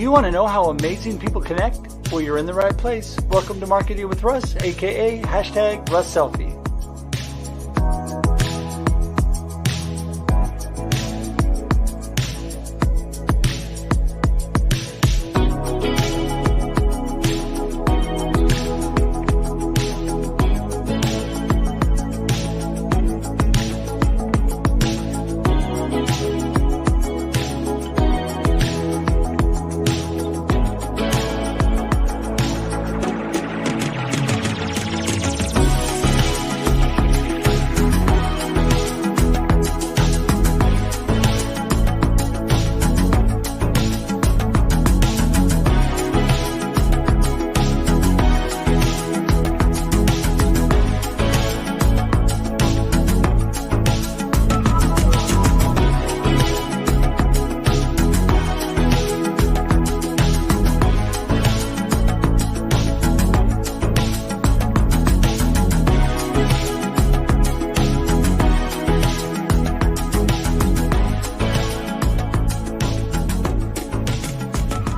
Do you want to know how amazing people connect? Well, you're in the right place. Welcome to Marketing with Russ, aka #RussSelfie.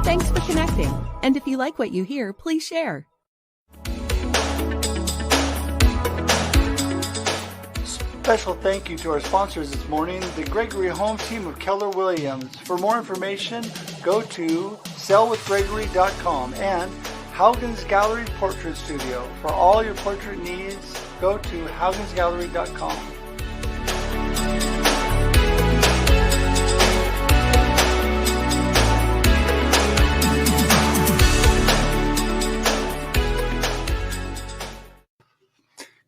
Thanks for connecting. And if you like what you hear, please share. Special thank you to our sponsors this morning, the Gregory Home Team of Keller Williams. For more information, go to sellwithgregory.com and Haugen's Gallery Portrait Studio. For all your portrait needs, go to haugensgallery.com.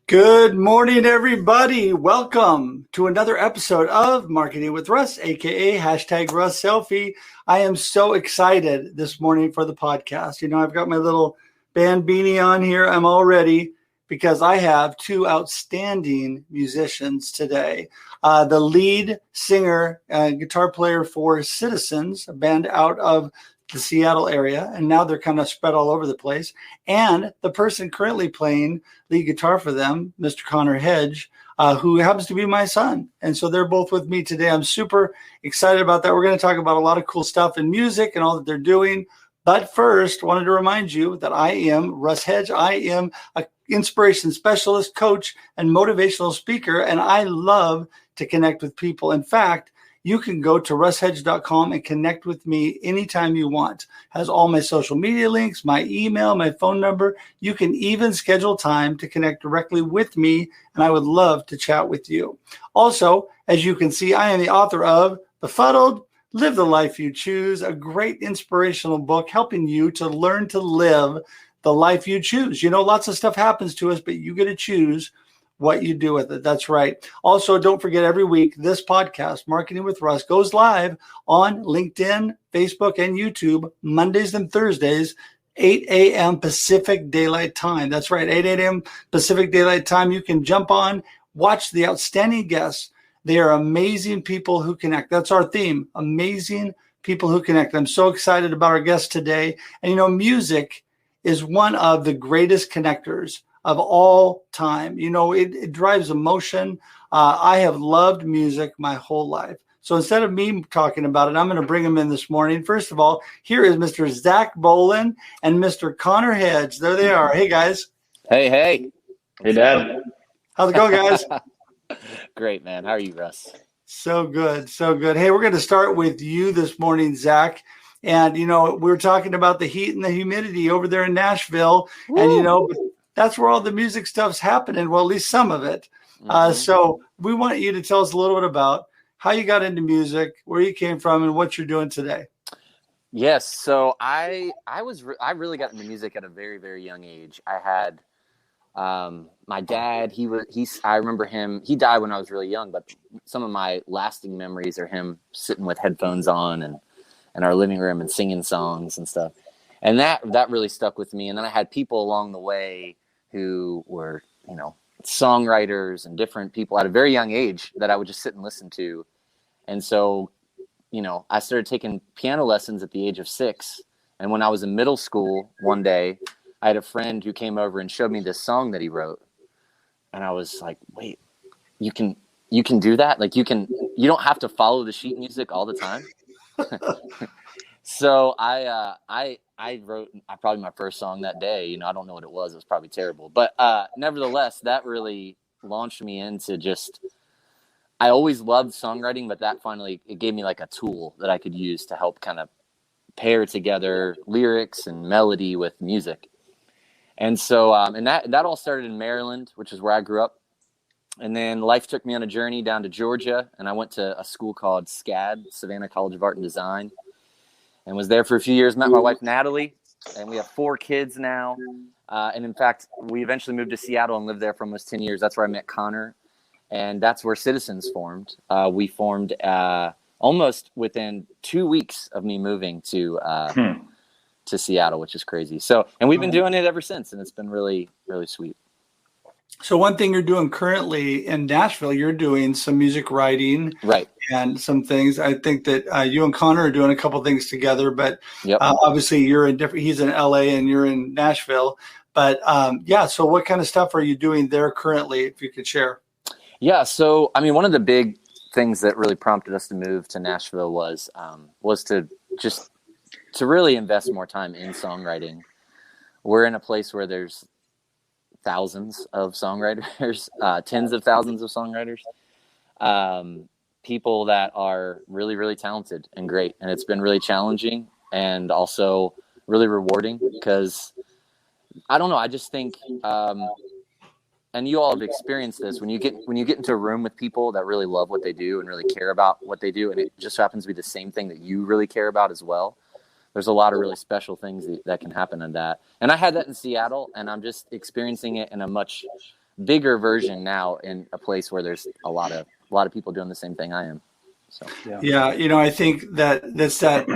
Good morning, everybody. Welcome to another episode of Marketing with Russ, aka #RussSelfie. I am so excited this morning for the podcast. You know, I've got my little band beanie on here. I'm all ready because I have two outstanding musicians today. The lead singer, guitar player for Citizens, a band out of the Seattle area, and now they're kind of spread all over the place. And the person currently playing lead guitar for them, Mr. Connor Hedge, who happens to be my son. And so they're both with me today. I'm super excited about that. We're going to talk about a lot of cool stuff in music and all that they're doing. But first, wanted to remind you that I am Russ Hedge. I am an inspiration specialist, coach, and motivational speaker, and I love to connect with people. In fact, you can go to russhedge.com and connect with me anytime you want. Has all my social media links, my email, my phone number. You can even schedule time to connect directly with me, and I would love to chat with you. Also, as you can see, I am the author of Befuddled, Live the Life You Choose, a great inspirational book helping you to learn to live the life you choose. You know, lots of stuff happens to us, but you get to choose what you do with it. That's right. Also, don't forget, every week, this podcast, Marketing with Russ, goes live on LinkedIn, Facebook, and YouTube, Mondays and Thursdays, 8 a.m. Pacific Daylight Time. That's right, 8 a.m. Pacific Daylight Time. You can jump on, watch the outstanding guests. They are amazing people who connect. That's our theme, amazing people who connect. I'm so excited about our guests today. And, you know, music is one of the greatest connectors of all time. You know, it drives emotion. I have loved music my whole life. So instead of me talking about it, I'm going to bring them in this morning. First of all, here is Mr. Zach Bolen and Mr. Connor Hedge. There they are. Hey, guys. Hey. Hey, Dad. How's it going, guys? Great, man. How are you, Russ? So good. So good. Hey, we're going to start with you this morning, Zach. And, you know, we were talking about the heat and the humidity over there in Nashville. Woo! And, you know, that's where all the music stuff's happening. Well, at least some of it. So we want you to tell us a little bit about how you got into music, where you came from, and what you're doing today. Yes. So I really got into music at a very, very young age. I had my dad. I remember him. He died when I was really young, but some of my lasting memories are him sitting with headphones on and in our living room and singing songs and stuff. And that really stuck with me. And then I had people along the way who were, you know, songwriters and different people at a very young age that I would just sit and listen to. And so, you know, I started taking piano lessons at the age of 6. And when I was in middle school, one day, I had a friend who came over and showed me this song that he wrote. And I was like, wait, you can do that? Like you don't have to follow the sheet music all the time. So I wrote probably my first song that day. You know, I don't know what it was. It was probably terrible, but nevertheless, that really launched me into just. I always loved songwriting, but that finally it gave me like a tool that I could use to help kind of pair together lyrics and melody with music. And so and that all started in Maryland, which is where I grew up. And then life took me on a journey down to Georgia, and I went to a school called SCAD, Savannah College of Art and Design, and was there for a few years. Met my wife, Natalie, and we have 4 kids now. And in fact, we eventually moved to Seattle and lived there for almost 10 years. That's where I met Connor, and that's where Citizens formed. We formed almost within 2 weeks of me moving to Seattle, which is crazy. So, and we've been doing it ever since, and it's been really, really sweet. So one thing you're doing currently in Nashville, you're doing some music writing, right, and some things. I think that you and Connor are doing a couple things together, but yep. Obviously you're in different. He's in LA and you're in Nashville. But yeah, so what kind of stuff are you doing there currently, if you could share? Yeah, so I mean, one of the big things that really prompted us to move to Nashville was to really invest more time in songwriting. We're in a place where there's thousands of songwriters, tens of thousands of songwriters, people that are really, really talented and great. And it's been really challenging and also really rewarding because I don't know. I just think, and you all have experienced this when you get into a room with people that really love what they do and really care about what they do. And it just happens to be the same thing that you really care about as well. There's a lot of really special things that can happen in that. And I had that in Seattle, and I'm just experiencing it in a much bigger version now in a place where there's a lot of people doing the same thing I am. So yeah, you know, I think that's that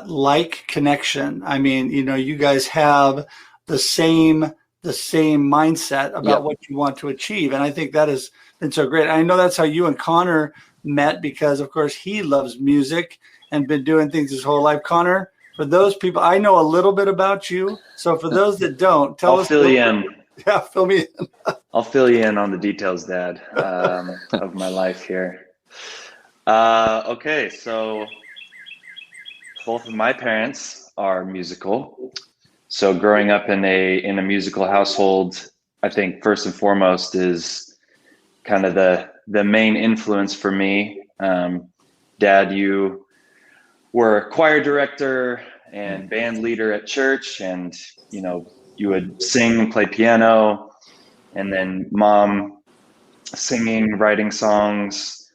like connection. I mean, you know, you guys have the same mindset about yep. what you want to achieve, and I think that has been so great. I know that's how you and Connor met because, of course, he loves music and been doing things his whole life. Connor, for those people, I know a little bit about you. So for those that don't, tell us. I'll fill you in. Yeah, fill me in. I'll fill you in on the details, Dad, of my life here. Okay, so both of my parents are musical. So growing up in a musical household, I think first and foremost is kind of the main influence for me. Dad, you were a choir director and band leader at church, and you know, you would sing and play piano, and then Mom singing, writing songs.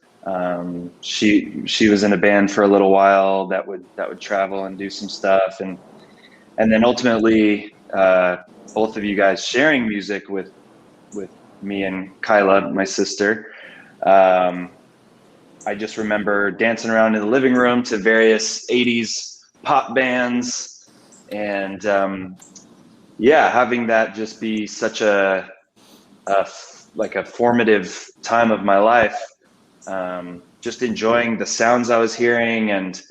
She was in a band for a little while that would travel and do some stuff, and then ultimately both of you guys sharing music with me and Kyla, my sister. I just remember dancing around in the living room to various 80s pop bands, and having that just be such a formative time of my life. Just enjoying the sounds I was hearing and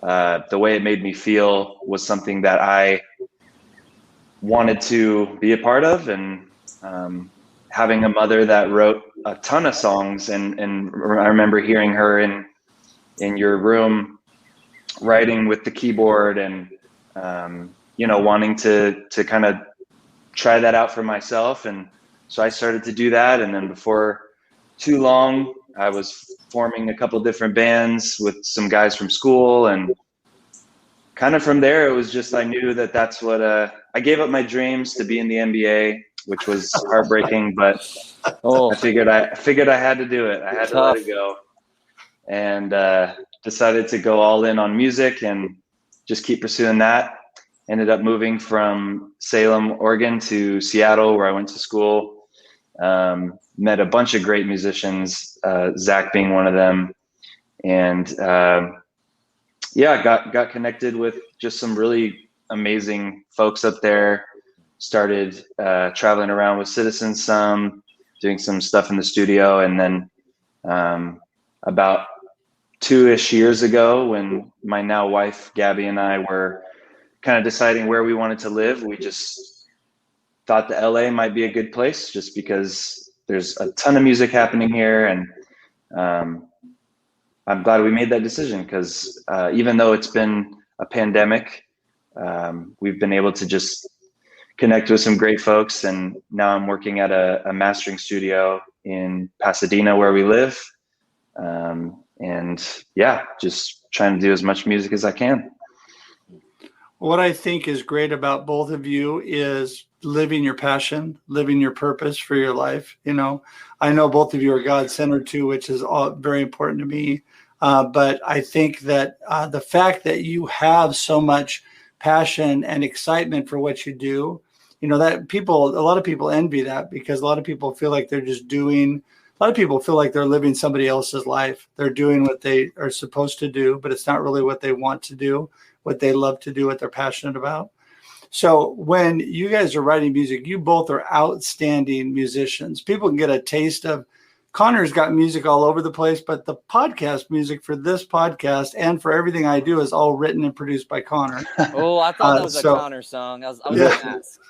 the way it made me feel was something that I wanted to be a part of, and having a mother that wrote a ton of songs, and I remember hearing her in your room writing with the keyboard, and wanting to kind of try that out for myself. And so I started to do that, and then before too long I was forming a couple different bands with some guys from school, and kind of from there it was just, I knew that that's what I gave up my dreams to be in the NBA, which was heartbreaking, but I figured I had to do it. I had to let it go, and decided to go all in on music and just keep pursuing that. Ended up moving from Salem, Oregon to Seattle, where I went to school. Met a bunch of great musicians, Zach being one of them, and got connected with just some really amazing folks up there. Started traveling around with Citizens some, doing some stuff in the studio, and then about 2-ish years ago, when my now wife Gabby and I were kind of deciding where we wanted to live, we just thought the LA might be a good place, just because there's a ton of music happening here, and I'm glad we made that decision because even though it's been a pandemic, we've been able to just connect with some great folks. And now I'm working at a mastering studio in Pasadena where we live. And yeah, just trying to do as much music as I can. What I think is great about both of you is living your passion, living your purpose for your life. You know, I know both of you are God-centered too, which is all very important to me. But I think that the fact that you have so much passion and excitement for what you do, you know, that a lot of people envy that because a lot of people feel like they're just doing, a lot of people feel like they're living somebody else's life. They're doing what they are supposed to do, but it's not really what they want to do, what they love to do, what they're passionate about. So when you guys are writing music, you both are outstanding musicians. People can get a taste of, Connor's got music all over the place, but the podcast music for this podcast and for everything I do is all written and produced by Connor. Oh, I thought that was a Connor song. I was going to ask.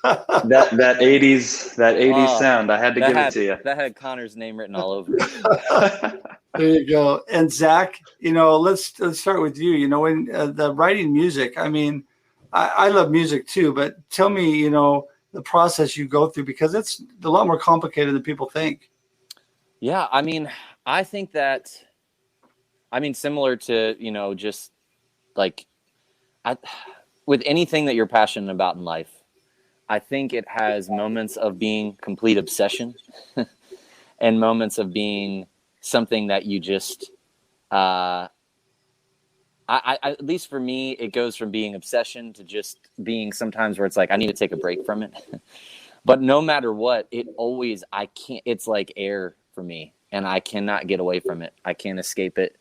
that 80s sound, I had to give it to you. That had Connor's name written all over it. There you go. And Zach, you know, let's start with you. You know, when the writing music, I mean, I love music too, but tell me, you know, the process you go through because it's a lot more complicated than people think. Yeah, I mean, I think that, similar to, you know, just like with anything that you're passionate about in life, I think it has moments of being complete obsession and moments of being something that you just, at least for me, it goes from being obsession to just being sometimes where it's like, I need to take a break from it. But no matter what, it's like air for me, and I cannot get away from it. I can't escape it.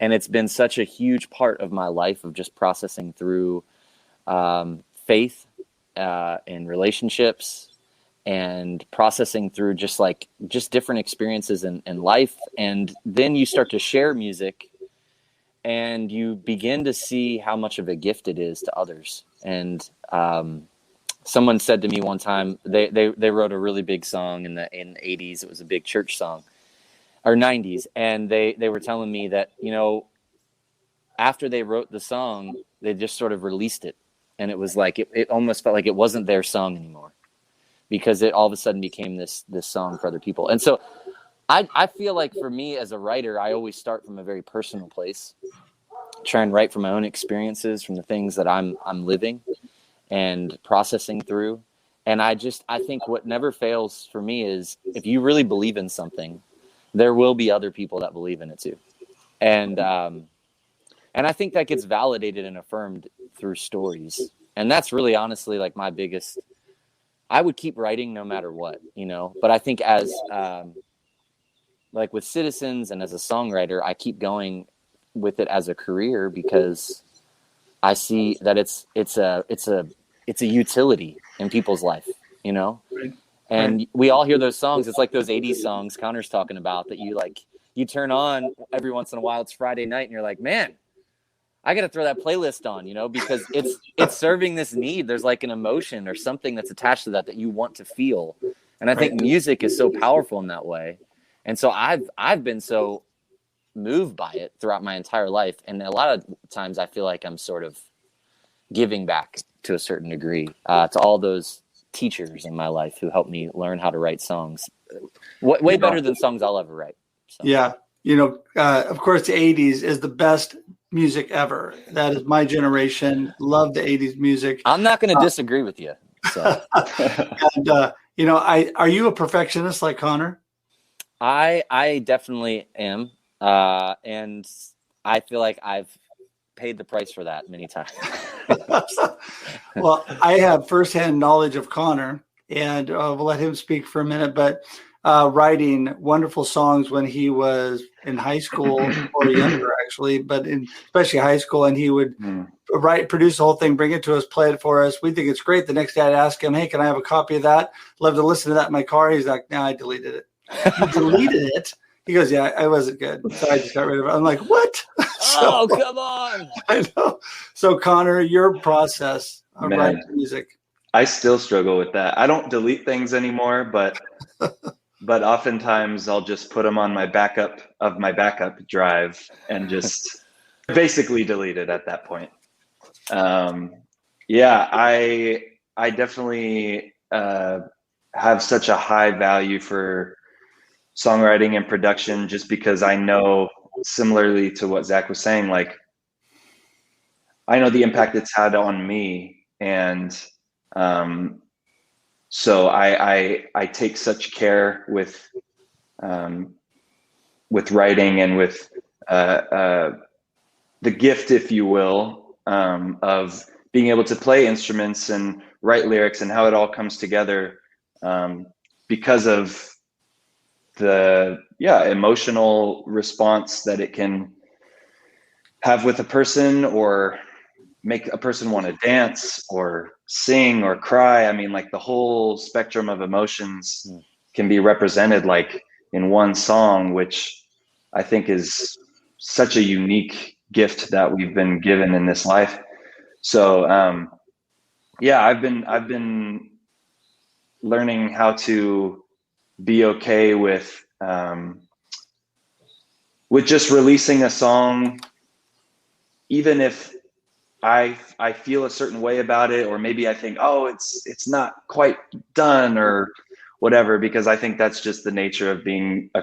And it's been such a huge part of my life of just processing through faith and relationships and processing through just different experiences in life. And then you start to share music and you begin to see how much of a gift it is to others. And someone said to me one time, they wrote a really big song in the 80s. It was a big church song, or 90s. And they were telling me that, you know, after they wrote the song, they just sort of released it. And it was like, it almost felt like it wasn't their song anymore because it all of a sudden became this song for other people. And so I feel like for me as a writer, I always start from a very personal place, try and write from my own experiences, from the things that I'm living and processing through. And I think what never fails for me is if you really believe in something, there will be other people that believe in it too. And I think that gets validated and affirmed through stories. And that's really honestly like my biggest, I would keep writing no matter what, you know, but I think as like with Citizens and as a songwriter, I keep going with it as a career because I see that it's a utility in people's life, you know? Right. And we all hear those songs. It's like those 80s songs Connor's talking about that you turn on every once in a while. It's Friday night and you're like, man, I got to throw that playlist on, you know, because it's serving this need. There's like an emotion or something that's attached to that you want to feel. And I think music is so powerful in that way. And so I've been so moved by it throughout my entire life. And a lot of times I feel like I'm sort of giving back to a certain degree to all those teachers in my life who helped me learn how to write songs way better than songs I'll ever write. So. Yeah. You know, of course, the 80s is the best music ever. That is my generation. Love the 80s music. I'm not going to disagree with you. So. And, you know, are you a perfectionist like Connor? I definitely am. And I feel like I've paid the price for that many times. Well, I have firsthand knowledge of Connor, and we'll let him speak for a minute, but writing wonderful songs when he was in high school or younger, actually, but especially high school, and he would produce the whole thing, bring it to us, play it for us. We think it's great. The next day I'd ask him, hey, can I have a copy of that? Love to listen to that in my car. He's like, no, I deleted it. You deleted it? He goes, yeah, I wasn't good. So I just got rid of it. I'm like, what? Oh, come on. I know. So Connor, your process of writing music. I still struggle with that. I don't delete things anymore, but but oftentimes I'll just put them on my backup drive and just basically delete it at that point. Yeah, I definitely have such a high value for songwriting and production, just because I know, similarly to what Zach was saying, like I know the impact it's had on me, and so I take such care with writing and with the gift, if you will, of being able to play instruments and write lyrics and how it all comes together, because of the emotional response that it can have with a person, or make a person want to dance or sing or cry. I mean, like the whole spectrum of emotions can be represented like in one song, which I think is such a unique gift that we've been given in this life. So I've been learning how to be okay with just releasing a song, even if I feel a certain way about it, or maybe I think, oh, it's not quite done or whatever, because I think that's just the nature of being a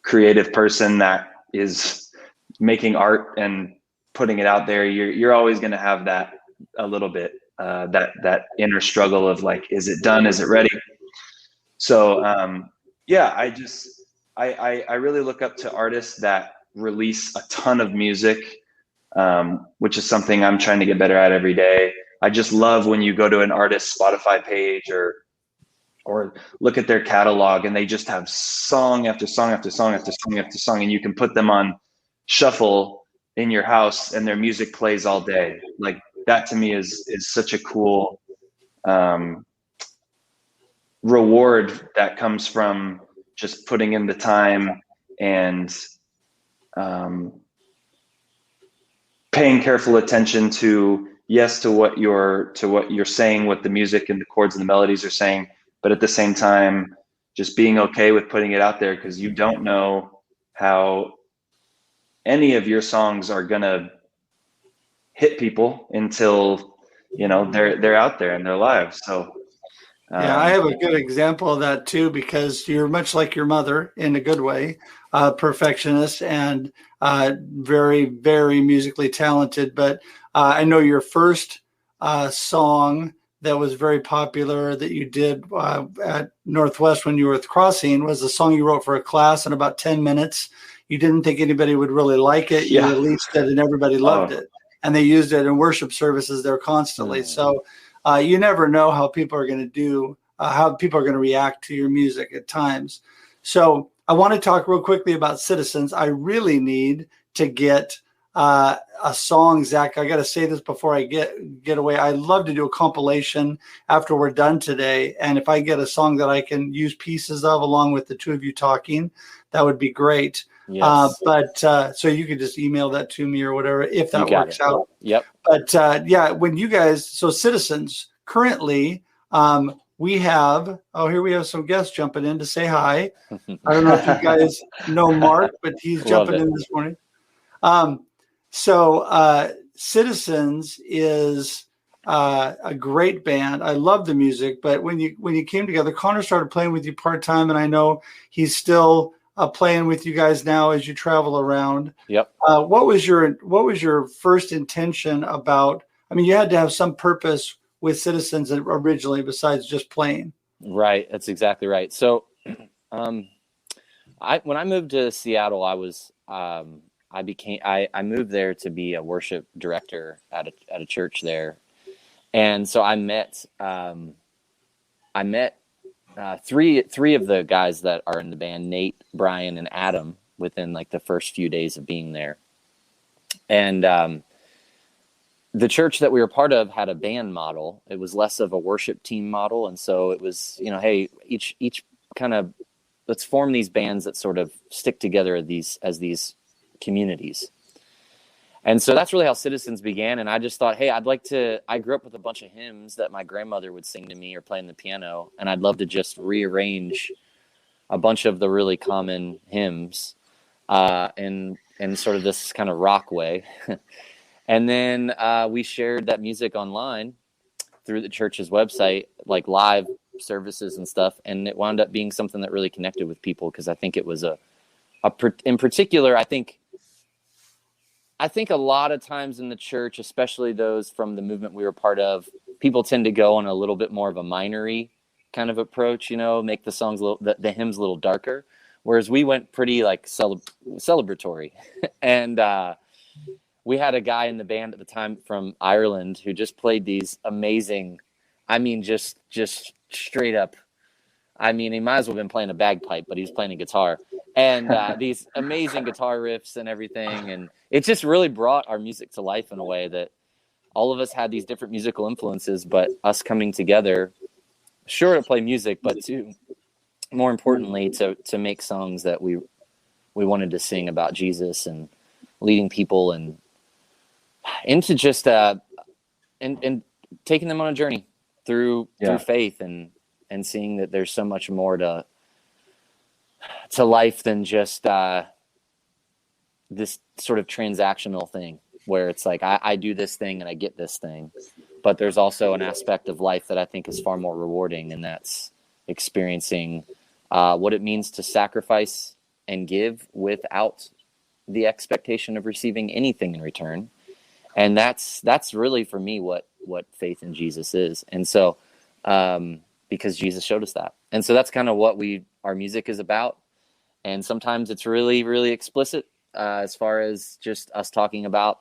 creative person that is making art and putting it out there. You're always going to have that a little bit, that inner struggle of like, is it done? Is it ready? So I really look up to artists that release a ton of music, which is something I'm trying to get better at every day. I just love when you go to an artist's Spotify page or look at their catalog, and they just have song after song after song after song after song, and you can put them on shuffle in your house and their music plays all day. Like that to me is such a cool reward that comes from just putting in the time and paying careful attention to what you're saying, what the music and the chords and the melodies are saying, but at the same time just being okay with putting it out there, because you don't know how any of your songs are gonna hit people until they're out there in their lives. So I have a good example of that too, because you're much like your mother in a good way, perfectionist and very, very musically talented. But I know your first song that was very popular that you did at Northwest when you were with Crossing was a song you wrote for a class in about 10 minutes. You didn't think anybody would really like it. You released it and everybody loved it. And they used it in worship services there constantly. So you never know how people are going to do, how people are going to react to your music at times. So I want to talk real quickly about Citizens. I really need to get a song, Zach. I got to say this before I get away. I'd love to do a compilation after we're done today. And if I get a song that I can use pieces of along with the two of you talking, that would be great. Yes. So you could just email that to me or whatever, if that works out. Yep. But when you guys, so Citizens, currently we have some guests jumping in to say hi. I don't know if you guys know Mark, but he's jumping in this morning. Citizens is a great band. I love the music, but when you came together, Connor started playing with you part-time, and I know he's still playing with you guys now as you travel around. Yep. What was your first intention about? I mean, you had to have some purpose with Citizens originally besides just playing. Right. That's exactly right. So, when I moved to Seattle, I moved there to be a worship director at a church there, and so I met three of the guys that are in the band, Nate, Brian, and Adam, within like the first few days of being there. And the church that we were part of had a band model. It was less of a worship team model. And so it was, hey, each kind of, let's form these bands that sort of stick together as these communities. And so that's really how Citizens began. And I just thought, hey, I grew up with a bunch of hymns that my grandmother would sing to me or play on the piano. And I'd love to just rearrange a bunch of the really common hymns, in sort of this kind of rock way. And then we shared that music online through the church's website, like live services and stuff. And it wound up being something that really connected with people, because I think it was in particular, I think a lot of times in the church, especially those from the movement we were part of, people tend to go on a little bit more of a minory kind of approach, make the songs the hymns a little darker. Whereas we went pretty like celebratory. And we had a guy in the band at the time from Ireland who just played these amazing, just straight up. He might as well have been playing a bagpipe, but he's playing a guitar. And these amazing guitar riffs and everything. And it just really brought our music to life in a way that all of us had these different musical influences, but us coming together, sure, to play music, but to, more importantly, to make songs that we wanted to sing about Jesus and leading people and into just and taking them on a journey through faith and seeing that there's so much more to life than just this sort of transactional thing where it's like I do this thing and I get this thing, but there's also an aspect of life that I think is far more rewarding, and that's experiencing what it means to sacrifice and give without the expectation of receiving anything in return. And that's really for me what faith in Jesus is. And so because Jesus showed us that. And so that's kind of what our music is about. And sometimes it's really, really explicit as far as just us talking about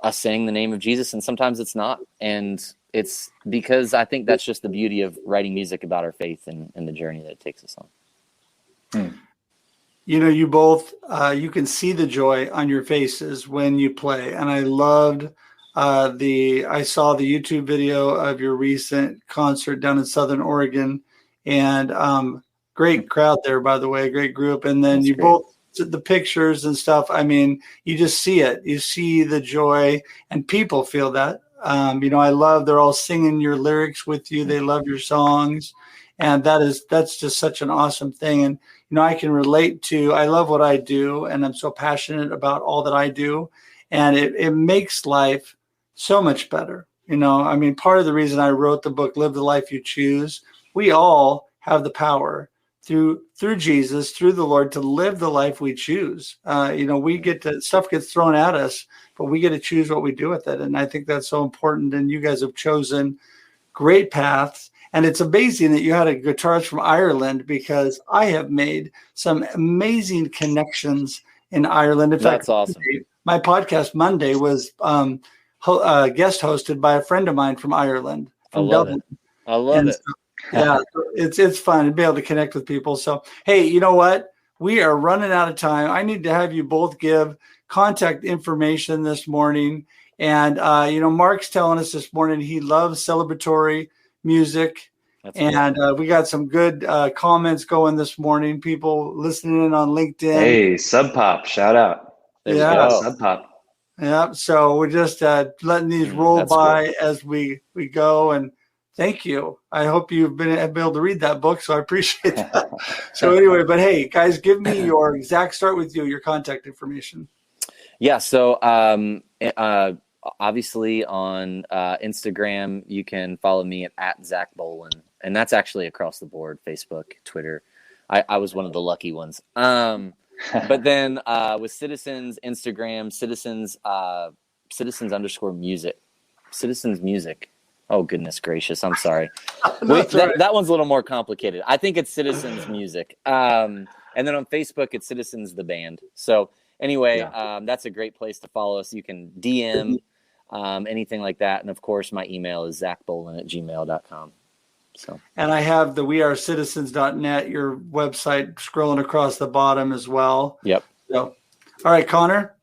us saying the name of Jesus, and sometimes it's not. And it's because I think that's just the beauty of writing music about our faith and the journey that it takes us on. You both, you can see the joy on your faces when you play. And I loved I saw the YouTube video of your recent concert down in Southern Oregon, and great crowd there, by the way, great group. And then That's you great. both, the pictures and stuff. You just see it. You see the joy, and people feel that. I love, they're all singing your lyrics with you. They love your songs. And that's just such an awesome thing. And, I can relate to, I love what I do, and I'm so passionate about all that I do. And it makes life so much better. Part of the reason I wrote the book, Live the Life You Choose, we all have the power through Jesus, through the Lord, to live the life we choose. We get to, stuff gets thrown at us, but we get to choose what we do with it. And I think that's so important. And you guys have chosen great paths. And it's amazing that you had a guitarist from Ireland, because I have made some amazing connections in Ireland. In fact, That's awesome. My podcast Monday was guest hosted by a friend of mine from Ireland, from Dublin. I love it. Yeah, it's fun to be able to connect with people. So, hey, you know what? We are running out of time. I need to have you both give contact information this morning. And, Mark's telling us this morning he loves celebratory music. That's and we got some good comments going this morning. People listening in on LinkedIn. Hey, Sub Pop, shout out. There we Yeah. go. Sub Pop. Yeah. So we're just letting these roll That's by as we go. And thank you. I hope you've been able to read that book. So I appreciate that. So anyway, but hey, guys, give me your Zach, start with your contact information. Yeah. So obviously on Instagram, you can follow me at Zach Bolen. And that's actually across the board, Facebook, Twitter. I was one of the lucky ones. But then with Citizens, Instagram, Citizens _music. Citizens Music. Oh, goodness gracious. I'm sorry. Wait, that one's a little more complicated. I think it's Citizens Music. And then on Facebook, it's Citizens the Band. So anyway, that's a great place to follow us. You can DM anything like that. And of course, my email is zachbolen@gmail.com. So, and I have the wearecitizens.net, your website, scrolling across the bottom as well. Yep. So, all right, Connor.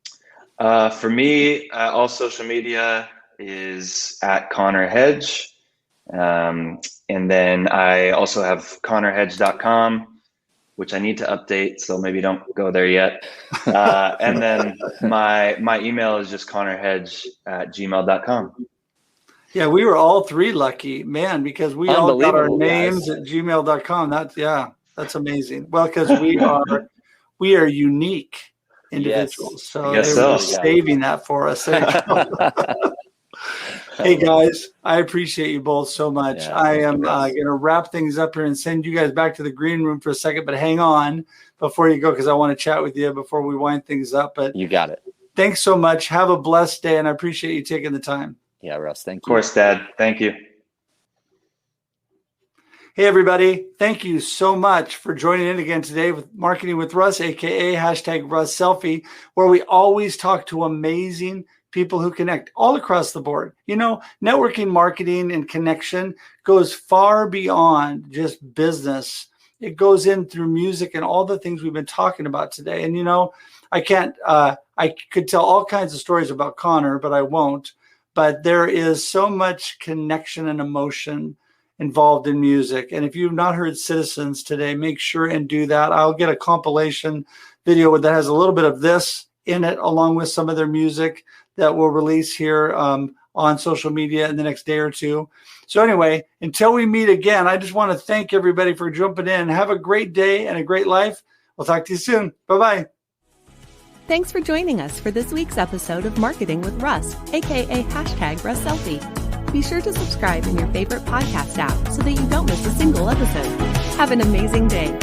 For me, all social media is at Connor Hedge. And then I also have connorhedge.com, which I need to update, so maybe don't go there yet. And then my email is just connorhedge@gmail.com. Yeah, we were all three lucky, man, because we all got our names at gmail.com. That's amazing. Well, because we are unique individuals. Yes. So Yes, they were so. saving that for us. There you go. Hey guys, I appreciate you both so much. Yeah, I am Russ. going to wrap things up here and send you guys back to the green room for a second, but hang on before you go because I want to chat with you before we wind things up. But You got it. thanks so much. Have a blessed day, and I appreciate you taking the time. Yeah, Russ. Thank Of you. course, Dad. Thank you. Hey, everybody. Thank you so much for joining in again today with Marketing with Russ, a.k.a. #RussSelfie, where we always talk to amazing people who connect all across the board. You know, networking, marketing, and connection goes far beyond just business. It goes in through music and all the things we've been talking about today. And, you know, I could tell all kinds of stories about Connor, but I won't. But there is so much connection and emotion involved in music. And if you've not heard Citizens today, make sure and do that. I'll get a compilation video that has a little bit of this in it, along with some of their music that we'll release here on social media in the next day or two. So anyway, until we meet again, I just want to thank everybody for jumping in. Have a great day and a great life. We'll talk to you soon. Bye-bye. Thanks for joining us for this week's episode of Marketing with Russ, aka #RussSelfie. Be sure to subscribe in your favorite podcast app so that you don't miss a single episode. Have an amazing day.